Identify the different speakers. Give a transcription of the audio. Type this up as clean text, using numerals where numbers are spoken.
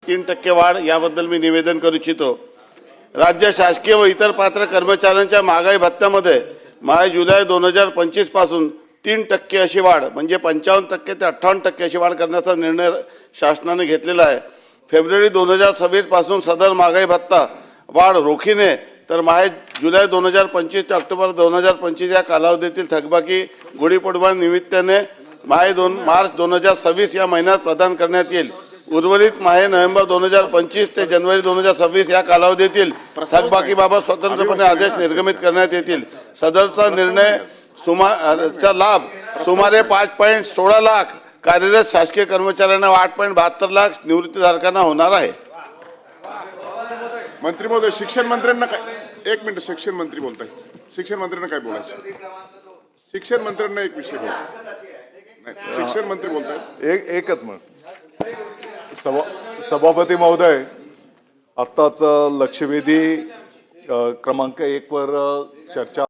Speaker 1: 3% वाढ याबद्दल मी निवेदन करू इच्छितो। राज्य शासकीय व इतर पात्र कर्मचाऱ्यांच्या महागाई भत्त्यामध्ये जुलै 2025 पासून 3% अशी वाढ म्हणजे 55% ते 58% अशी वाढ करण्याचा निर्णय शासनाने घेतलेला आहे। फेब्रुवारी 2026 पासून सदर महागाई भत्ता वाढ रोखीने तर जुलै 2025 ते ऑक्टोबर 2025 या कालावधीतील थकबाकी गुढीपाडवा निमित्ताने मार्च 2026 या महिन्यात प्रदान करण्यात येईल। उर्वरित नोव्हेंबर 2025 ते जानेवारी 2026 या कालावधीतील थकबाकीबाबत स्वतंत्रपणे आदेश निर्गमित करण्यात येतील। सदरचा निर्णय लाभ सुमारे 5.16 लाख कार्यरत शासकीय कर्मचाऱ्यांना 8.72 लाख निवृत्तीधारकांना होणार आहे।
Speaker 2: मंत्री महोदय, शिक्षण मंत्र्यांना काय एक मिनिट, शिक्षण मंत्री बोलताय, शिक्षण मंत्र्यांना काय बोलायचं? शिक्षण मंत्र्यांना एक विषय बोल, शिक्षण मंत्री बोलताय
Speaker 3: एकच मिनिट। सभापती महोदय, आत्ताच लक्षवेधी क्रमांक 1 वर चर्चा